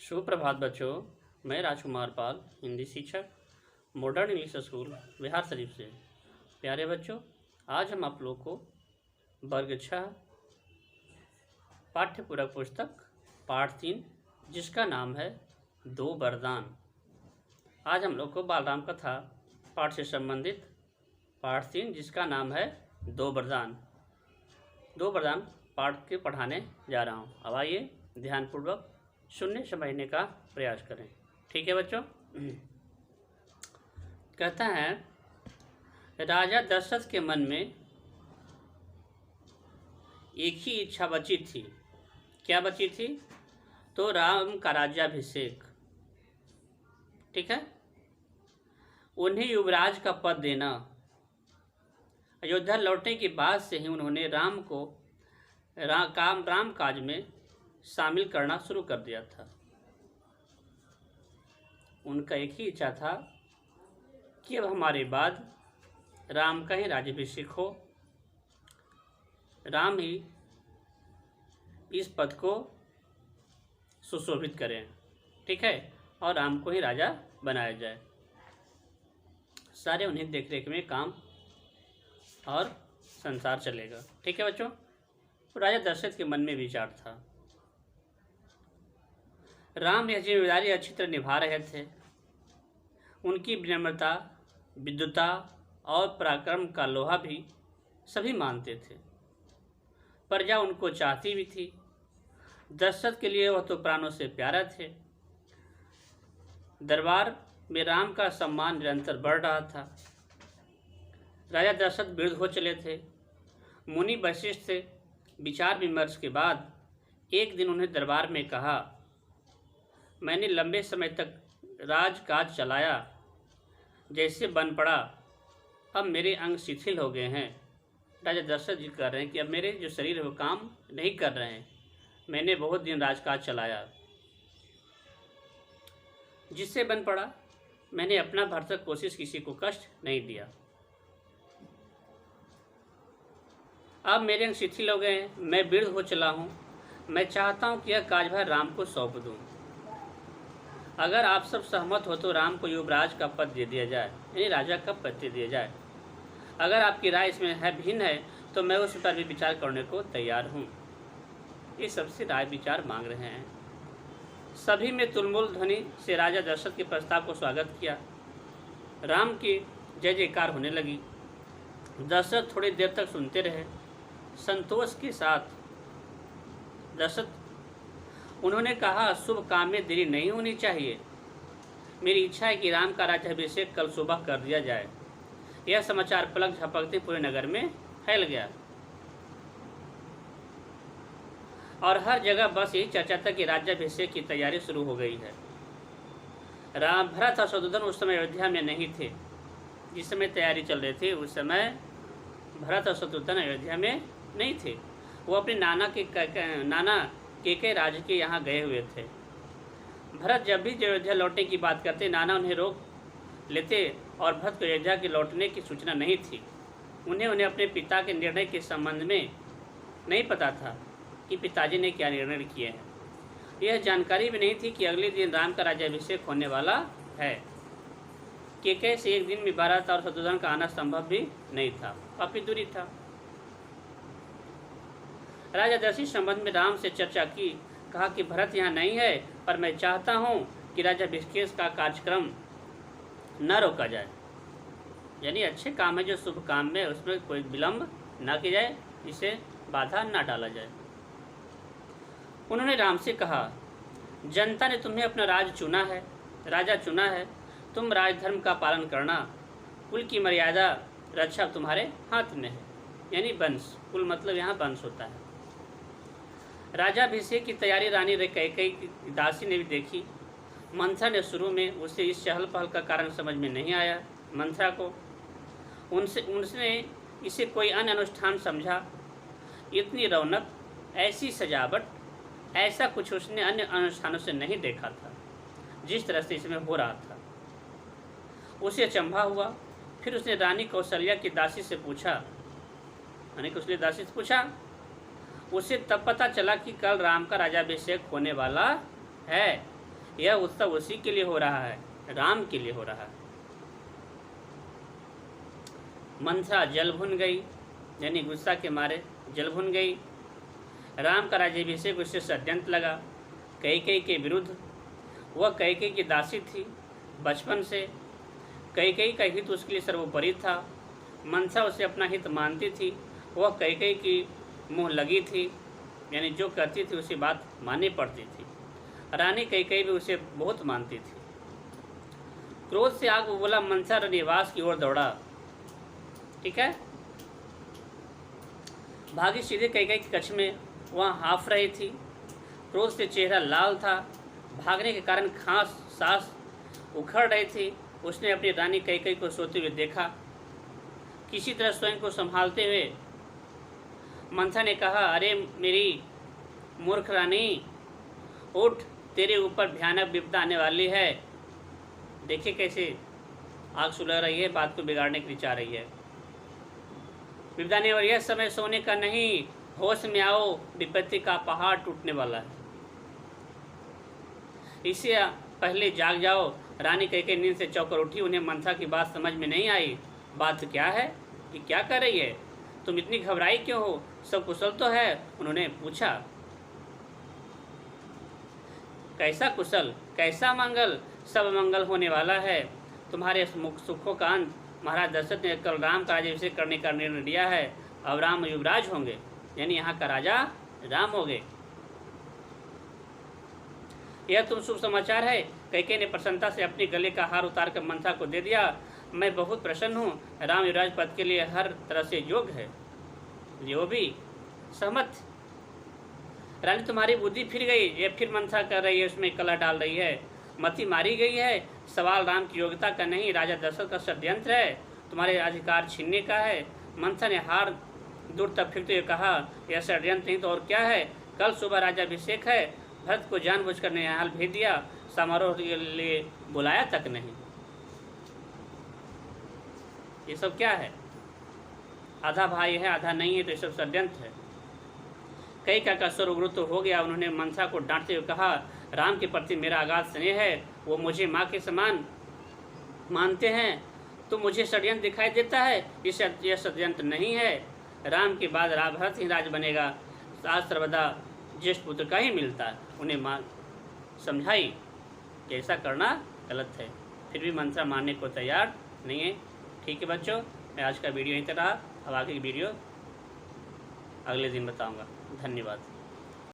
सुप्रभात बच्चों, मैं राजकुमार पाल, हिंदी शिक्षक, modern English school Bihar Sharif से। प्यारे बच्चों, आज हम आप लोग को वर्ग 6 पाठ्य पूरक पुस्तक पाठ 3 जिसका नाम है दो वरदान। आज हम लोग को बालराम कथा पाठ से संबंधित पाठ 3 जिसका नाम है दो वरदान पाठ के पढ़ाने जा रहा हूँ। अब आइए ध्यानपूर्वक सुनने समझने का प्रयास करें। ठीक है बच्चों। कहता है, राजा दशरथ के मन में एक ही इच्छा बची थी। क्या बची थी? तो राम का राज्याभिषेक। ठीक है, उन्हें युवराज का पद देना। अयोध्या लौटने के बाद से ही उन्होंने राम को राम काज में शामिल करना शुरू कर दिया था। उनका एक ही इच्छा था कि अब हमारे बाद राम का ही राज्याभिषेक हो, राम ही इस पद को सुशोभित करें। ठीक है, और राम को ही राजा बनाया जाए। सारे उन्हीं देखरेख में काम और संसार चलेगा। ठीक है बच्चों। तो राजा दशरथ के मन में विचार था। राम यह जिम्मेदारी अच्छी तरह निभा रहे थे। उनकी विनम्रता, विद्वता और पराक्रम का लोहा भी सभी मानते थे। प्रजा उनको चाहती भी थी। दशरथ के लिए वह तो प्राणों से प्यारा थे। दरबार में राम का सम्मान निरंतर बढ़ रहा था। राजा दशरथ वृद्ध हो चले थे। मुनि वशिष्ठ से विचार विमर्श के बाद एक दिन उन्हें दरबार में कहा, मैंने लंबे समय तक राजकाज चलाया, जैसे बन पड़ा, अब मेरे अंग शिथिल हो गए हैं। राजा दशरथ जी कह रहे हैं कि अब मेरे जो शरीर है वो काम नहीं कर रहे हैं। मैंने बहुत दिन राजकाज चलाया, जिससे बन पड़ा। मैंने अपना भरसक कोशिश किसी को कष्ट नहीं दिया। अब मेरे अंग शिथिल हो गए हैं, मैं वृद्ध हो चला हूँ। मैं चाहता हूँ कि यह कार्यभार राम को सौंप दूँ। अगर आप सब सहमत हो तो राम को युवराज का पद दे दिया जाए, यानी राजा का पद दे दिया जाए। अगर आपकी राय इसमें भिन्न है तो मैं उस पर भी विचार करने को तैयार हूँ। ये सबसे राय विचार मांग रहे हैं। सभी में तुलमुल ध्वनि से राजा दशरथ के प्रस्ताव को स्वागत किया। राम की जय जयकार होने लगी। दशरथ थोड़ी देर तक सुनते रहे, संतोष के साथ। दशरथ उन्होंने कहा, शुभ काम में देरी नहीं होनी चाहिए। मेरी इच्छा है कि राम का राज्याभिषेक कल सुबह कर दिया जाए। यह समाचार पलक झपकते पूरे नगर में फैल गया और हर जगह बस यही चर्चा था कि राज्याभिषेक की तैयारी शुरू हो गई है। राम, भरत और शत्रुघ्न उस समय अयोध्या में नहीं थे। जिस समय तैयारी चल रही थी उस समय भरत और शत्रुघ्न अयोध्या में नहीं थे। वो अपने नाना केकई राज के यहाँ गए हुए थे। भरत जब भी अयोध्या लौटने की बात करते, नाना उन्हें रोक लेते और भरत को अयोध्या के लौटने की सूचना नहीं थी। उन्हें अपने पिता के निर्णय के संबंध में नहीं पता था कि पिताजी ने क्या निर्णय किए हैं। यह जानकारी भी नहीं थी कि अगले दिन राम का राज्याभिषेक होने वाला है। केकई से एक दिन में भरत और शत्रुघ्न का आना संभव भी नहीं था, काफी दूरी था। राजा दशरथ इस संबंध में राम से चर्चा की। कहा कि भरत यहाँ नहीं है, पर मैं चाहता हूँ कि राज्याभिषेक का कार्यक्रम न रोका जाए। यानी अच्छे काम है जो शुभ काम में, उसमें कोई विलंब न की जाए, इसे बाधा न डाला जाए। उन्होंने राम से कहा, जनता ने तुम्हें अपना राजा चुना है। तुम राजधर्म का पालन करना। कुल की मर्यादा रक्षा तुम्हारे हाथ में है। यानी वंश, कुल मतलब यहाँ वंश होता है। राज्याभिषेक की तैयारी रानी कैकेयी की दासी ने भी देखी। मंथरा ने शुरू में उसे इस चहल पहल का कारण समझ में नहीं आया। मंथरा को उनसे इसे कोई अन्य अनुष्ठान समझा। इतनी रौनक, ऐसी सजावट, ऐसा कुछ उसने अन्य अनुष्ठानों से नहीं देखा था जिस तरह से इसमें हो रहा था। उसे अचंभा हुआ। फिर उसने रानी कौशल्या की दासी से पूछा, उसे तब पता चला कि कल राम का राज्याभिषेक होने वाला है। यह उत्सव उसी के लिए हो रहा है, राम के लिए हो रहा है। मंसा जल भुन गई, यानी गुस्सा के मारे जल भुन गई। राम का राज्याभिषेक उससे षड्यंत्र लगा कैकेयी के विरुद्ध। वह कैकेयी की दासी थी बचपन से। कैकेयी का हित उसके लिए सर्वोपरि था। मंसा उसे अपना हित मानती थी। वह कैकेयी की मुँह लगी थी, यानी जो कहती थी उसी बात माननी पड़ती थी। रानी कैकेयी भी उसे बहुत मानती थी। क्रोध से आग बोला मंसा निवास की ओर दौड़ा। ठीक है, भागी सीधे कैकेयी के कक्ष में। वहाँ हाँफ रही थी। क्रोध से चेहरा लाल था। भागने के कारण सांस उखड़ रही थी। उसने अपनी रानी कैकेयी को सोते हुए देखा। किसी तरह स्वयं को संभालते हुए मंसा ने कहा, अरे मेरी मूर्ख रानी, उठ, तेरे ऊपर भयानक विपदा आने वाली है। देखिए कैसे आग सुलग रही है, बात को बिगाड़ने के लिए चाह रही है। विपदा ने, और यह समय सोने का नहीं, होश में आओ, विपत्ति का पहाड़ टूटने वाला है। इससे पहले जाग जाओ। रानी कैकेयी नींद से चौंक कर उठी। उन्हें मंसा की बात समझ में नहीं आई। बात क्या है, कि क्या कर रही है, तुम इतनी घबराई क्यों हो, सब कुशल तो है? उन्होंने पूछा। कैसा कुशल, कैसा मंगल? सब मंगल होने वाला है। तुम्हारे सुखों का अंत। महाराज दशरथ ने कल राम का राज्याभिषेक करने का निर्णय लिया है। अब राम युवराज होंगे, यानी यहाँ का राजा राम होंगे। यह तुम शुभ समाचार है। कैकेयी ने प्रसन्नता से अपने गले का हार उतार कर मंसा को दे दिया। मैं बहुत प्रसन्न हूँ। राम युवराज पद के लिए हर तरह से योग्य है। वो भी सहमत। रानी, तुम्हारी बुद्धि फिर गई। ये फिर मंसा कर रही है, उसमें कलह डाल रही है। मति मारी गई है। सवाल राम की योग्यता का नहीं, राजा दशरथ का षड्यंत्र है, तुम्हारे अधिकार छीनने का है। मंसा ने हार दूर तक फेंकते हुए कहा, यह षड्यंत्र नहीं तो और क्या है? कल सुबह राज्याभिषेक है। भरत को जानबूझकर निहाल भेज दिया, समारोह के लिए बुलाया तक नहीं। ये सब क्या है? आधा भाई है, आधा नहीं है, तो ये सब षड्यंत्र है। कैकेयी का स्वर उग्र तो हो गया। उन्होंने मंसा को डांटते हुए कहा, राम के प्रति मेरा अगाध स्नेह है। वो मुझे माँ के समान मानते हैं। तो मुझे षड्यंत्र दिखाई देता है। यह षड्यंत्र नहीं है। राम के बाद भरत ही राज बनेगा। आज सर्वदा ज्येष्ठ पुत्र का ही मिलता है। उन्हें माँ समझाई कि ऐसा करना गलत है, फिर भी मंसा मानने को तैयार नहीं है। ठीक है बच्चों, मैं आज का वीडियो यहीं तक रहा। अब आगे की वीडियो अगले दिन बताऊंगा। धन्यवाद।